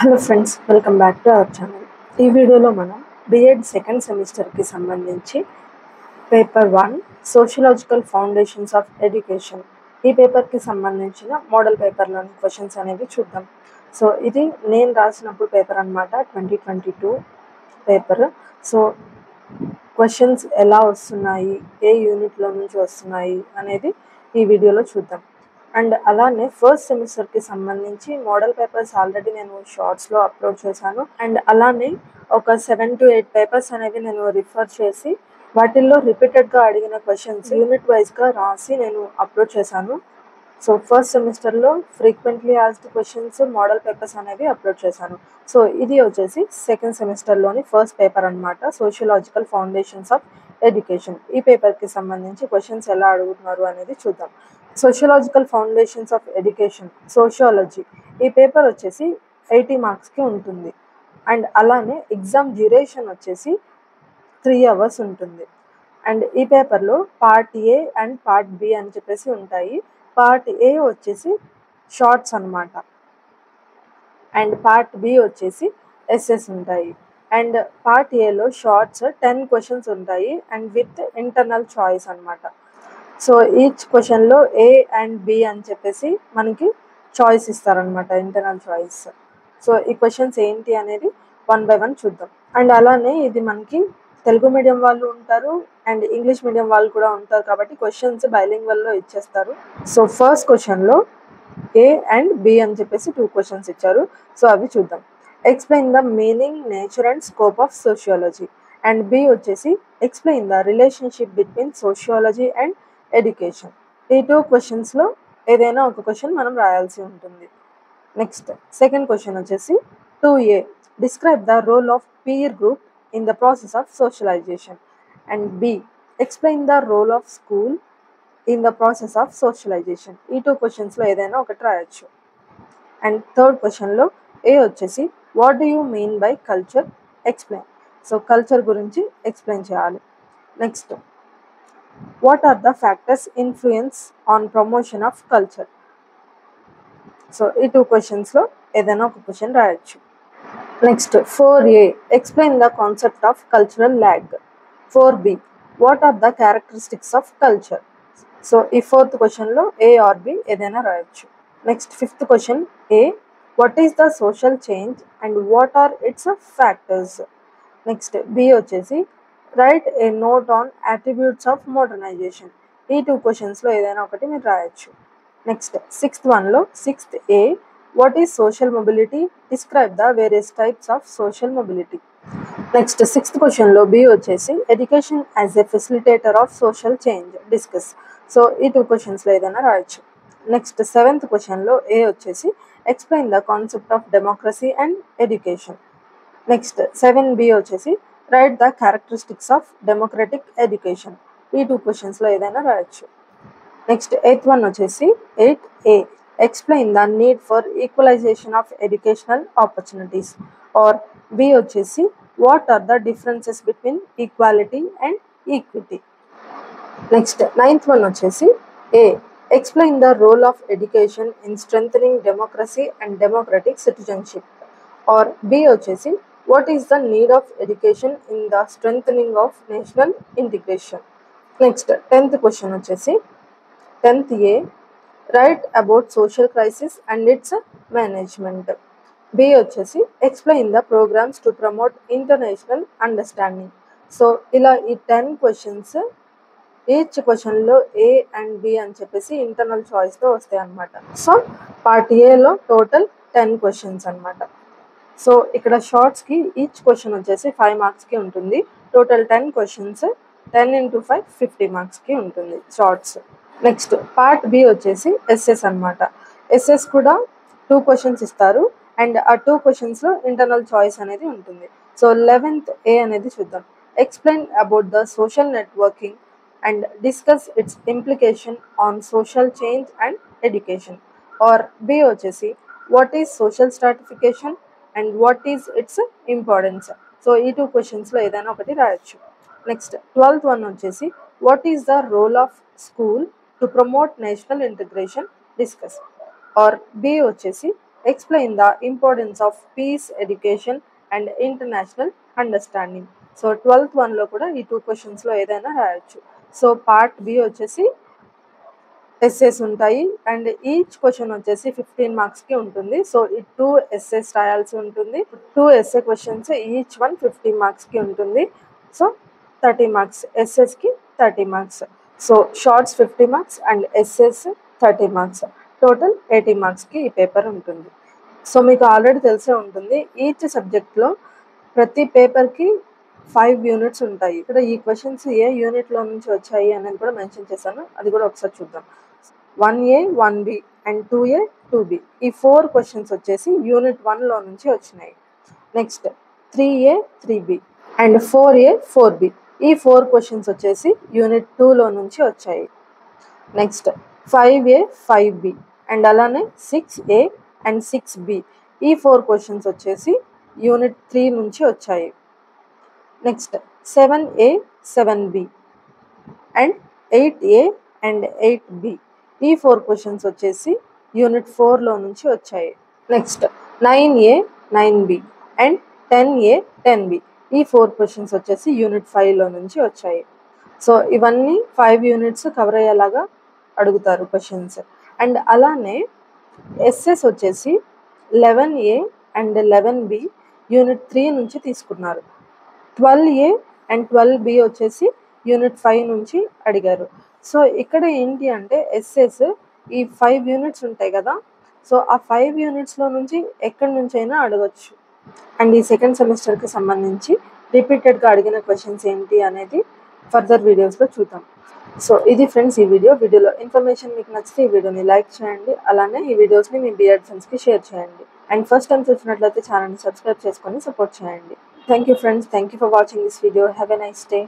Hello friends, welcome back to our channel. ఈ వీడియోలో మనం బిఎడ్ సెకండ్ సెమిస్టర్కి సంబంధించి paper 1 sociological foundations of education ఈ పేపర్కి సంబంధించిన మోడల్ పేపర్లోని క్వశ్చన్స్ అనేవి చూద్దాం. సో ఇది నేను రాసినప్పుడు పేపర్ అనమాట, 2022 పేపర్. సో క్వశ్చన్స్ ఎలా వస్తున్నాయి, ఏ యూనిట్లో నుంచి వస్తున్నాయి అనేది ఈ వీడియోలో చూద్దాం. అండ్ అలానే ఫస్ట్ సెమిస్టర్కి సంబంధించి మోడల్ పేపర్స్ ఆల్రెడీ నేను షార్ట్స్లో అప్లోడ్ చేశాను. అండ్ అలానే ఒక 7 to 8 పేపర్స్ అనేవి నేను రిఫర్ చేసి వాటిల్లో రిపీటెడ్గా అడిగిన క్వశ్చన్స్ యూనిట్ వైజ్గా రాసి నేను అప్లోడ్ చేశాను. సో ఫస్ట్ సెమిస్టర్లో frequently asked questions model papers అనేవి అప్లోడ్ చేశాను. సో ఇది వచ్చేసి సెకండ్ సెమిస్టర్లోని ఫస్ట్ పేపర్ అనమాట, సోషలాజికల్ ఫౌండేషన్స్ ఆఫ్ ఎడ్యుకేషన్. ఈ పేపర్కి సంబంధించి క్వశ్చన్స్ ఎలా అడుగుతున్నారు అనేది చూద్దాం. Sociological foundations of education, sociology, ఈ పేపర్ వచ్చేసి 80 మార్క్స్కి ఉంటుంది. అండ్ అలానే ఎగ్జామ్ డ్యూరేషన్ వచ్చేసి 3 hours ఉంటుంది. అండ్ ఈ పేపర్లో part A and part B అని చెప్పేసి ఉంటాయి. పార్ట్ ఏ వచ్చేసి షార్ట్స్ అనమాట, అండ్ పార్ట్ బి వచ్చేసి ఎస్ఎస్ ఉంటాయి. అండ్ పార్ట్ ఏలో షార్ట్స్ 10 క్వశ్చన్స్ ఉంటాయి అండ్ విత్ ఇంటర్నల్ చాయిస్ అనమాట. సో ఈచ్ క్వశ్చన్లో ఏ అండ్ బి అని చెప్పేసి మనకి చాయిస్ ఇస్తారనమాట, ఇంటర్నల్ చాయిస్. సో ఈ క్వశ్చన్స్ ఏంటి అనేది 1 by 1 చూద్దాం. అండ్ అలానే ఇది మనకి తెలుగు మీడియం వాళ్ళు ఉంటారు అండ్ ఇంగ్లీష్ మీడియం వాళ్ళు కూడా ఉంటారు కాబట్టి క్వశ్చన్స్ బైలింగ్వల్లో ఇచ్చేస్తారు. సో ఫస్ట్ క్వశ్చన్లో ఏ అండ్ బి అని చెప్పేసి 2 క్వశ్చన్స్ ఇచ్చారు. సో అవి చూద్దాం. Explain the meaning, nature and scope of sociology. And B వచ్చేసి explain the relationship between sociology and education. ఈ 2 క్వశ్చన్స్లో ఏదైనా ఒక క్వశ్చన్ మనం రాయాల్సి ఉంటుంది. నెక్స్ట్ సెకండ్ క్వశ్చన్ వచ్చేసి 2A, describe the role of peer group in the process of socialization. And B, explain the role of school in the process of socialization. ఈ 2 క్వశ్చన్స్లో ఏదైనా ఒకటి రాయొచ్చు. అండ్ థర్డ్ క్వశ్చన్లో ఏ వచ్చేసి what do you mean by culture, explain. So culture గురించి explain చేయాలి. Next what are the factors influence on promotion of culture. So ఈ 2 క్వశ్చన్స్లో ఏదైనా ఒక క్వశ్చన్ రాయొచ్చు. Next 4A, explain the concept of cultural lag. 4B, what are the characteristics of culture. So ఈ fourth క్వశ్చన్లో A or B ఏదైనా రాయొచ్చు. Next fifth question A, what is the social change and what are it's factors. Next B వచ్చేసి write a note on attributes of modernization. ఈ 2 క్వశ్చన్స్లో ఏదైనా ఒకటి మీరు రాయొచ్చు. నెక్స్ట్ సిక్స్త్ వన్లో 6A, what is social mobility, describe the various types of social mobility. Next sixth క్వశ్చన్లో B వచ్చేసి education as a facilitator of social change, discuss. So ఈ 2 క్వశ్చన్స్లో ఏదైనా రాయొచ్చు. నెక్స్ట్ సెవెంత్ క్వశ్చన్లో ఏ వచ్చేసి explain the concept of democracy and education. Next 7B వచ్చేసి right the characteristics of democratic education. ఈ 2 క్వశ్చన్స్లో ఏదైనా రాయొచ్చు. నెక్స్ట్ 8th వన్ వచ్చేసి 8A, explain the need for equalization of educational opportunities. Or B వచ్చేసి what are the differences between equality and equity. Next 9th one వచ్చేసి A, explain the role of education in strengthening democracy and democratic citizenship. Or B వచ్చేసి what is the need of education in the strengthening of national integration. Next 10th question వచ్చేసి 10th A, write about social crisis and its management. B వచ్చేసి explain the programs to promote international understanding. So ఇలా ఈ 10 questions each క్వశ్చన్లో A and B అని చెప్పేసి internal చాయిస్తో వస్తాయి అన్నమాట. So part ఏలో టోటల్ 10 క్వశ్చన్స్ అనమాట. సో ఇక్కడ షార్ట్స్కి ఈచ్ క్వశ్చన్ వచ్చేసి 5 మార్క్స్కి ఉంటుంది. టోటల్ 10 క్వశ్చన్స్ 10 into 5 50 మార్క్స్కి ఉంటుంది షార్ట్స్. నెక్స్ట్ పార్ట్ బి వచ్చేసి ఎస్ఎస్ అనమాట. ఎస్ఎస్ కూడా 2 క్వశ్చన్స్ ఇస్తారు అండ్ ఆ 2 క్వశ్చన్స్లో ఇంటర్నల్ చాయిస్ అనేది ఉంటుంది. సో 11th ఏ అనేది చూద్దాం. Explain about the social networking and discuss its implication on social change and education. Or B వచ్చేసి what is social stratification and what is its importance. So ఈ 2 క్వశ్చన్స్లో ఏదైనా ఒకటి రాయొచ్చు. నెక్స్ట్ 12th వన్ వచ్చేసి what is the role of school to promote national integration, discuss. Or B వచ్చేసి explain the importance of piece education and international understanding. So 12th వన్లో కూడా ఈ 2 క్వశ్చన్స్లో ఏదైనా రాయొచ్చు. సో పార్ట్ బి వచ్చేసి ఎస్సేస్ ఉంటాయి అండ్ ఈచ్ క్వశ్చన్ వచ్చేసి 15 మార్క్స్కి ఉంటుంది. సో ఈ 2 ఎస్సేస్ రాయాల్సి ఉంటుంది. 2 ఎస్సే క్వశ్చన్స్ ఈచ్ వన్ 15 మార్క్స్కి ఉంటుంది. సో 30 మార్క్స్, ఎస్ఎస్కి 30 marks. So shorts 50 marks and SS 30 marks. Total 80 మార్క్స్కి ఈ పేపర్ ఉంటుంది. సో మీకు ఆల్రెడీ తెలిసే ఉంటుంది, ఈచ్ సబ్జెక్ట్లో ప్రతి పేపర్కి 5 యూనిట్స్ ఉంటాయి. ఇక్కడ ఈ క్వశ్చన్స్ ఏ యూనిట్లో నుంచి వచ్చాయి అనేది కూడా మెన్షన్ చేశాను, అది కూడా ఒకసారి చూద్దాం. 1A 1B and 2A 2B ఈ 4 క్వశ్చన్స్ వచ్చేసి యూనిట్ 1లో నుంచి వచ్చినాయి. Next 3A 3B and 4A 4B ఈ 4 క్వశ్చన్స్ వచ్చేసి యూనిట్ 2లో నుంచి వచ్చాయి. నెక్స్ట్ 5A 5B అండ్ అలానే 6A అండ్ 6B ఈ 4 క్వశ్చన్స్ వచ్చేసి యూనిట్ 3 నుంచి వచ్చాయి. Next 7A 7B and 8A and 8B ఈ 4 క్వశ్చన్స్ వచ్చేసి యూనిట్ 4లో నుంచి వచ్చాయి. Next 9A 9B and 10A 10B ఈ 4 క్వశ్చన్స్ వచ్చేసి యూనిట్ 5లో నుంచి వచ్చాయి. సో ఇవన్నీ 5 యూనిట్స్ కవర్ అయ్యేలాగా అడుగుతారు క్వశ్చన్స్. అండ్ అలానే ఎస్ఎస్ వచ్చేసి 11A అండ్ 11B యూనిట్ 3 నుంచి తీసుకున్నారు. 12A అండ్ 12B వచ్చేసి యూనిట్ 5 నుంచి అడిగారు. సో ఇక్కడ ఏంటి అంటే ఎస్ఎస్ ఈ 5 యూనిట్స్ ఉంటాయి కదా, సో ఆ 5 యూనిట్స్లో నుంచి ఎక్కడి నుంచి అయినా అడగచ్చు. అండ్ ఈ సెకండ్ సెమిస్టర్కి సంబంధించి రిపీటెడ్గా అడిగిన క్వశ్చన్స్ ఏంటి అనేది ఫర్దర్ వీడియోస్లో చూద్దాం. సో ఇది ఫ్రెండ్స్ ఈ వీడియోలో ఇన్ఫర్మేషన్ మీకు నచ్చితే ఈ వీడియోని లైక్ చేయండి, అలానే ఈ వీడియోస్ని మీ బిఎడ్ ఫ్రెండ్స్కి షేర్ చేయండి. అండ్ ఫస్ట్ టైం చూసినట్లయితే ఛానల్ని సబ్స్క్రైబ్ చేసుకొని సపోర్ట్ చేయండి. Thank you friends, thank you for watching this video. Have a nice day.